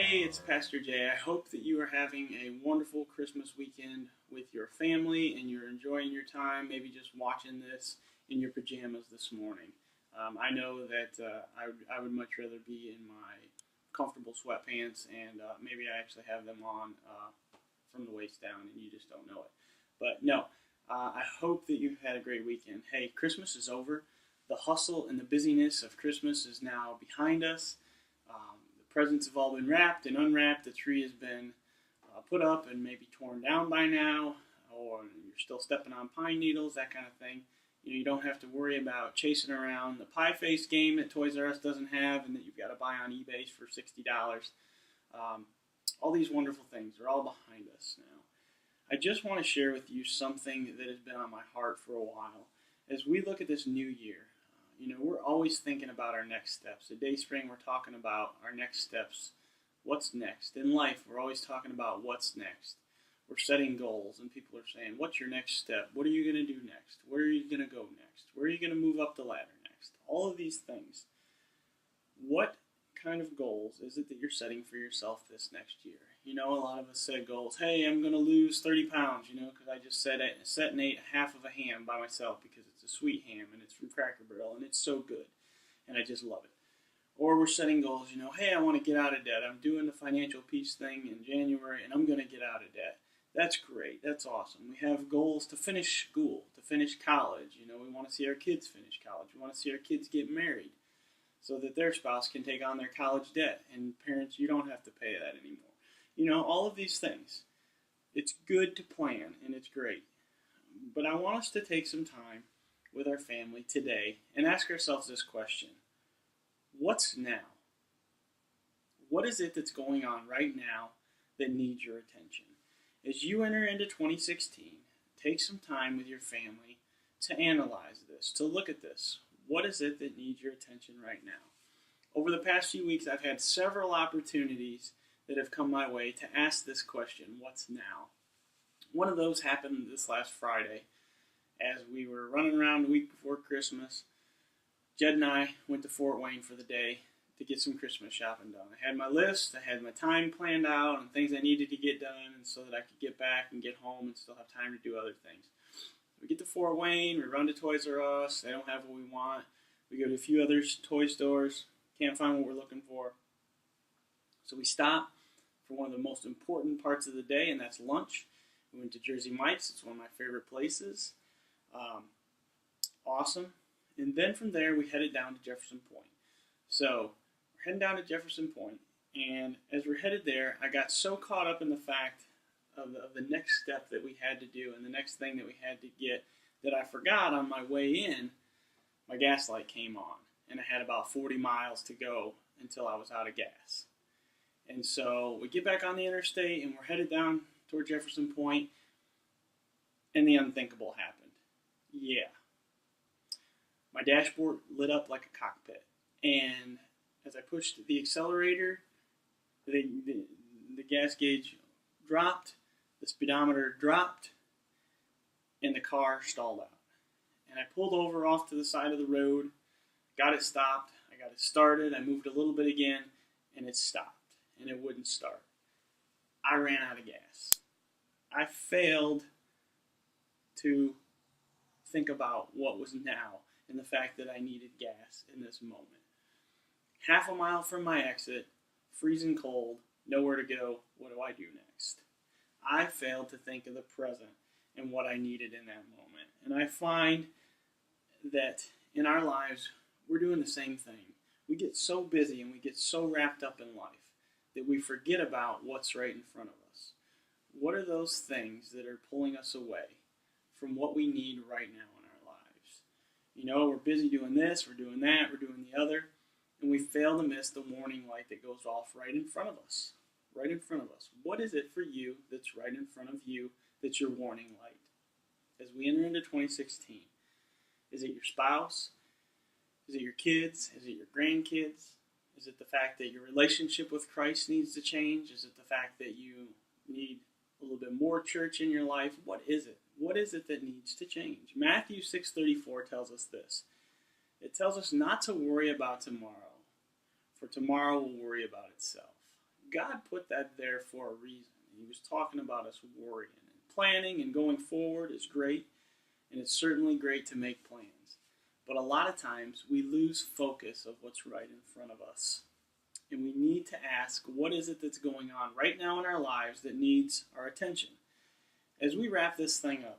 Hey, it's Pastor Jay. I hope that you are having a wonderful Christmas weekend with your family and you're enjoying your time, maybe just watching this in your pajamas this morning. I know that I would much rather be in my comfortable sweatpants and maybe I actually have them on from the waist down and you just don't know it. But no, I hope that you've had a great weekend. Hey, Christmas is over. The hustle and the busyness of Christmas is now behind us. The presents have all been wrapped and unwrapped. The tree has been put up and maybe torn down by now, or you're still stepping on pine needles, that kind of thing. You don't have to worry about chasing around the pie face game that Toys R Us doesn't have and that you've got to buy on eBay for $60. All these wonderful things are all behind us now. I just want to share with you something that has been on my heart for a while. As we look at this new year, we're always thinking about our next steps. At Dayspring, we're talking about our next steps. What's next? In life, we're always talking about what's next. We're setting goals, and people are saying, what's your next step? What are you going to do next? Where are you going to go next? Where are you going to move up the ladder next? All of these things. What kind of goals is it that you're setting for yourself this next year? A lot of us set goals. Hey, I'm going to lose 30 pounds, because I just set and ate half of a ham by myself because it's a sweet ham and it's from Cracker Barrel and it's so good and I just love it. Or we're setting goals, hey, I want to get out of debt. I'm doing the financial peace thing in January and I'm going to get out of debt. That's great. That's awesome. We have goals to finish school, to finish college. We want to see our kids finish college. We want to see our kids get married so that their spouse can take on their college debt. And parents, you don't have to pay that anymore. All of these things. It's good to plan, and it's great. But I want us to take some time with our family today and ask ourselves this question. What's now? What is it that's going on right now that needs your attention? As you enter into 2016, take some time with your family to analyze this, to look at this. What is it that needs your attention right now? Over the past few weeks, I've had several opportunities that have come my way to ask this question, what's now? One of those happened this last Friday as we were running around the week before Christmas. Jed and I went to Fort Wayne for the day to get some Christmas shopping done. I had my list, I had my time planned out and things I needed to get done and so that I could get back and get home and still have time to do other things. We get to Fort Wayne, we run to Toys R Us, they don't have what we want. We go to a few other toy stores, can't find what we're looking for. So we stop for one of the most important parts of the day, and that's lunch. We went to Jersey Mike's. It's one of my favorite places. Awesome. And then from there, we headed down to Jefferson Point. So we're heading down to Jefferson Point, and as we're headed there, I got so caught up in the fact of the next step that we had to do and the next thing that we had to get that I forgot on my way in, my gas light came on, and I had about 40 miles to go until I was out of gas. And so we get back on the interstate and we're headed down toward Jefferson Point, and the unthinkable happened. Yeah. My dashboard lit up like a cockpit, and as I pushed the accelerator, the gas gauge dropped, the speedometer dropped, and the car stalled out. And I pulled over off to the side of the road, got it stopped, I got it started, I moved a little bit again, and it stopped. And it wouldn't start. I ran out of gas. I failed to think about what was now and the fact that I needed gas in this moment. Half a mile from my exit, freezing cold, nowhere to go, what do I do next? I failed to think of the present and what I needed in that moment. And I find that in our lives, we're doing the same thing. We get so busy and we get so wrapped up in life that we forget about what's right in front of us. What are those things that are pulling us away from what we need right now in our lives? We're busy doing this, we're doing that, we're doing the other, and we fail to miss the warning light that goes off right in front of us. Right in front of us. What is it for you that's right in front of you that's your warning light? As we enter into 2016, is it your spouse? Is it your kids? Is it your grandkids? Is it the fact that your relationship with Christ needs to change? Is it the fact that you need a little bit more church in your life? What is it? What is it that needs to change? Matthew 6:34 tells us this. It tells us not to worry about tomorrow, for tomorrow will worry about itself. God put that there for a reason. He was talking about us worrying. And planning and going forward is great, and it's certainly great to make plans. But a lot of times we lose focus of what's right in front of us. And we need to ask, what is it that's going on right now in our lives that needs our attention? As we wrap this thing up,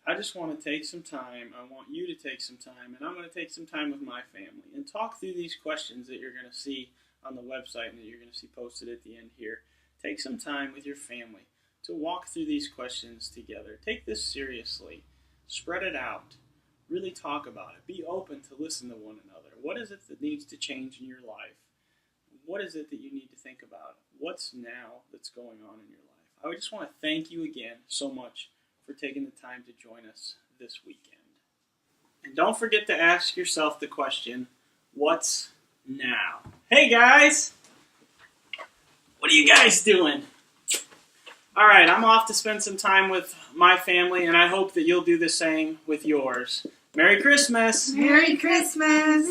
I just want to take some time. I want you to take some time, and I'm going to take some time with my family and talk through these questions that you're going to see on the website and that you're going to see posted at the end here. Take some time with your family to walk through these questions together. Take this seriously. Spread it out. Really talk about it. Be open to listen to one another. What is it that needs to change in your life? What is it that you need to think about? What's now that's going on in your life? I just want to thank you again so much for taking the time to join us this weekend. And don't forget to ask yourself the question, what's now? Hey guys! What are you guys doing? Alright, I'm off to spend some time with my family, and I hope that you'll do the same with yours. Merry Christmas! Merry Christmas!